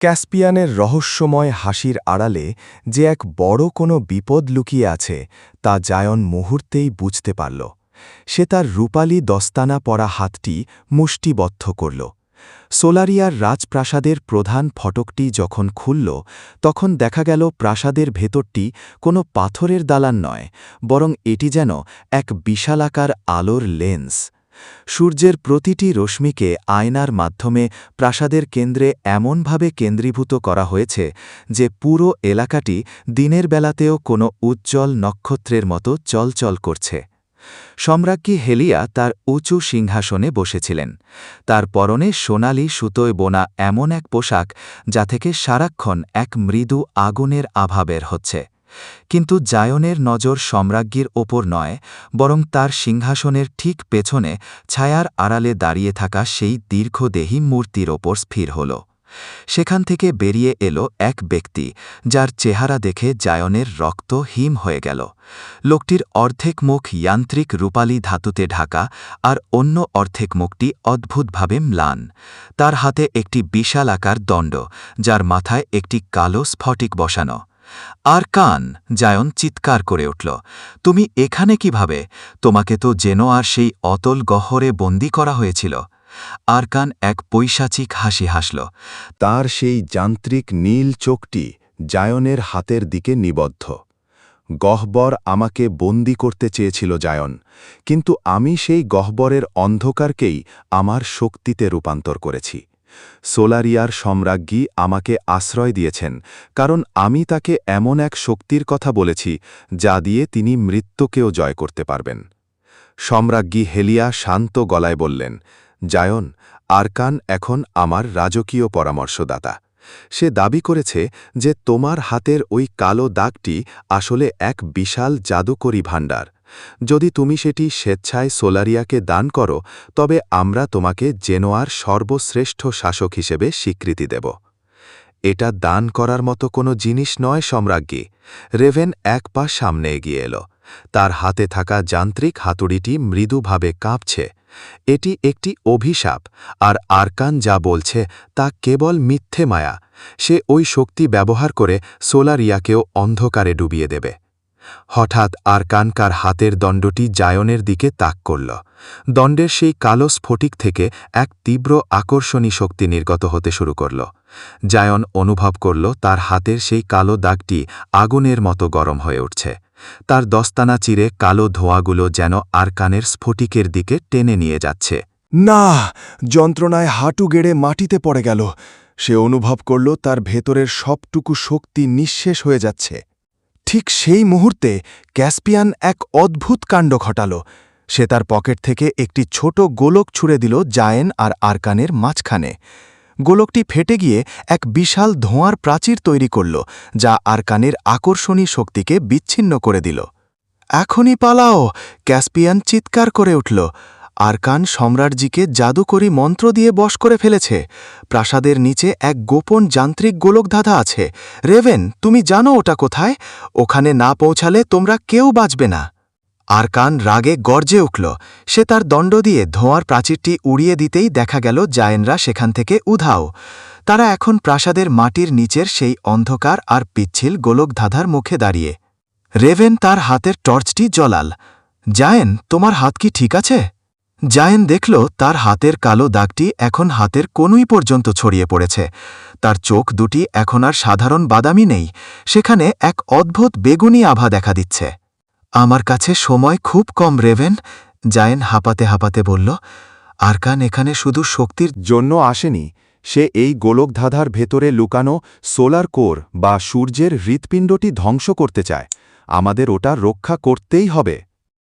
ক্যাসপিয়ানের রহস্যময় হাসির আড়ালে যে এক বড় কোনো বিপদ লুকিয়ে আছে তা জায়ন মুহূর্তেই বুঝতে পারল। সে তার রূপালী দস্তানা পরা হাতটি মুষ্টিবদ্ধ করল। সোলারিয়ার রাজপ্রাসাদের প্রধান ফটকটি যখন খুলল তখন দেখা গেল প্রাসাদের ভেতরটি কোনো পাথরের দালান নয়, বরং এটি যেন এক বিশালাকার আলোর লেন্স। সূর্যের প্রতিটি রশ্মিকে আয়নার মাধ্যমে প্রাসাদের কেন্দ্রে এমনভাবে কেন্দ্রীভূত করা হয়েছে যে পুরো এলাকাটি দিনের বেলাতেও কোনো উজ্জ্বল নক্ষত্রের মতো চলচল করছে। সম্রাজ্ঞী হেলিয়া তার উঁচু সিংহাসনে বসেছিলেন। তার পরনে সোনালি সুতোয় বোনা এমন এক পোশাক যা থেকে সারাক্ষণ এক মৃদু আগুনের আভা বের হচ্ছে। কিন্তু জায়নের নজর সম্রাজ্ঞীর ওপর নয়, বরং তার সিংহাসনের ঠিক পেছনে ছায়ার আড়ালে দাঁড়িয়ে থাকা সেই দীর্ঘদেহী মূর্তির ওপর স্থির হল। সেখান থেকে বেরিয়ে এলো এক ব্যক্তি, যার চেহারা দেখে জায়নের রক্ত হিম হয়ে গেল। লোকটির অর্ধেক মুখ যান্ত্রিক রূপালী ধাতুতে ঢাকা, আর অন্য অর্ধেক মুখটি অদ্ভুতভাবে ম্লান। তার হাতে একটি বিশাল আকার দণ্ড, যার মাথায় একটি কালো স্ফটিক বসানো। আরকান! জায়ন চিৎকার করে উঠল, তুমি এখানে কিভাবে? তোমাকে তো জেনোয়ার সেই অতল গহ্বরে বন্দী করা হয়েছিল। আরকান এক পৈশাচিক হাসি হাসল। তার সেই যান্ত্রিক নীল চোখটি জায়নের হাতের দিকে নিবদ্ধ। গহ্বর আমাকে বন্দী করতে চেয়েছিল জায়ন, কিন্তু আমি সেই গহ্বরের অন্ধকারকেই আমার শক্তিতে রূপান্তর করেছি। সোলারিয়ার সম্রাজ্ঞী আমাকে আশ্রয় দিয়েছেন, কারণ আমি তাকে এমন এক শক্তির কথা বলেছি যা দিয়ে তিনি মৃত্যুকেও জয় করতে পারবেন। সম্রাজ্ঞী হেলিয়া শান্ত গলায় বললেন, জায়ন, আরকান এখন আমার রাজকীয় পরামর্শদাতা। সে দাবি করেছে যে তোমার হাতের ওই কালো দাগটি আসলে এক বিশাল জাদুকরী ভাণ্ডার। যদি তুমি সেটি স্বেচ্ছায় সোলারিয়াকে দান করো, তবে আমরা তোমাকে জেনোয়ার সর্বশ্রেষ্ঠ শাসক হিসেবে স্বীকৃতি দেব। এটা দান করার মতো কোনো জিনিস নয় সম্রাজ্ঞী। রেভেন এক পা সামনে এগিয়ে এলো। তার হাতে থাকা যান্ত্রিক হাতুড়িটি মৃদুভাবে কাঁপছে। এটি একটি অভিশাপ, আর আরকান যা বলছে তা কেবল মিথ্যে মায়া। সে ওই শক্তি ব্যবহার করে সোলারিয়াকেও অন্ধকারে ডুবিয়ে দেবে। হঠাৎ আরকানকার হাতের দণ্ডটি জায়নের দিকে তাক করল। দণ্ডের সেই কালো স্ফটিক থেকে এক তীব্র আকর্ষণী শক্তি নির্গত হতে শুরু করল। জায়ন অনুভব করল তার হাতের সেই কালো দাগটি আগুনের মতো গরম হয়ে উঠছে। তার দস্তানা চিরে কালো ধোঁয়াগুলো যেন আরকানের স্ফটিকের দিকে টেনে নিয়ে যাচ্ছে। না! যন্ত্রণায় হাঁটু গেড়ে মাটিতে পড়ে গেল। সে অনুভব করল তার ভেতরের সবটুকু শক্তি নিঃশেষ হয়ে যাচ্ছে। ঠিক সেই মুহূর্তে ক্যাসপিয়ান এক অদ্ভুত কাণ্ড ঘটাল। সে তার পকেট থেকে একটি ছোট গোলক ছুঁড়ে দিল জায়েন আর আরকানের মাঝখানে। গোলকটি ফেটে গিয়ে এক বিশাল ধোঁয়ার প্রাচীর তৈরি করল, যা আরকানের আকর্ষণী শক্তিকে বিচ্ছিন্ন করে দিল। এখনই পালাও! ক্যাসপিয়ান চিৎকার করে উঠল। আরকান সম্রাটজিকে জাদুকরী মন্ত্র দিয়ে বশ করে ফেলেছে। প্রাসাদের নিচে এক গোপন যান্ত্রিক গোলকধাঁধা আছে। রেভেন, তুমি জানো ওটা কোথায়? ওখানে না পৌঁছালে তোমরা কেউ বাঁচবে না। আরকান রাগে গর্জে উঠল। সে তার দণ্ড দিয়ে ধোঁয়ার প্রাচীরটি উড়িয়ে দিতেই দেখা গেল জায়েনরা সেখান থেকে উধাও। তারা এখন প্রাসাদের মাটির নিচের সেই অন্ধকার আর পিচ্ছিল গোলকধাঁধার মুখে দাঁড়িয়ে। রেভেন তার হাতের টর্চটি জ্বলাল। জায়েন, তোমার হাত কি ঠিক আছে? জায়েন দেখল তার হাতের কালো দাগটি এখন হাতের কনুই পর্যন্ত ছড়িয়ে পড়েছে। তার চোখ দুটি এখন আর সাধারণ বাদামি নেই, সেখানে এক অদ্ভুত বেগুনি আভা দেখা দিচ্ছে। আমার কাছে সময় খুব কম রেভেন, জায়েন হাঁপাতে হাঁপাতে বলল। আরকান এখানে শুধু শক্তির জন্য আসেনি। সে এই গোলকধাঁধার ভেতরে লুকানো সোলার কোর বা সূর্যের হৃৎপিণ্ডটি ধ্বংস করতে চায়। আমাদের ওটা রক্ষা করতেই হবে।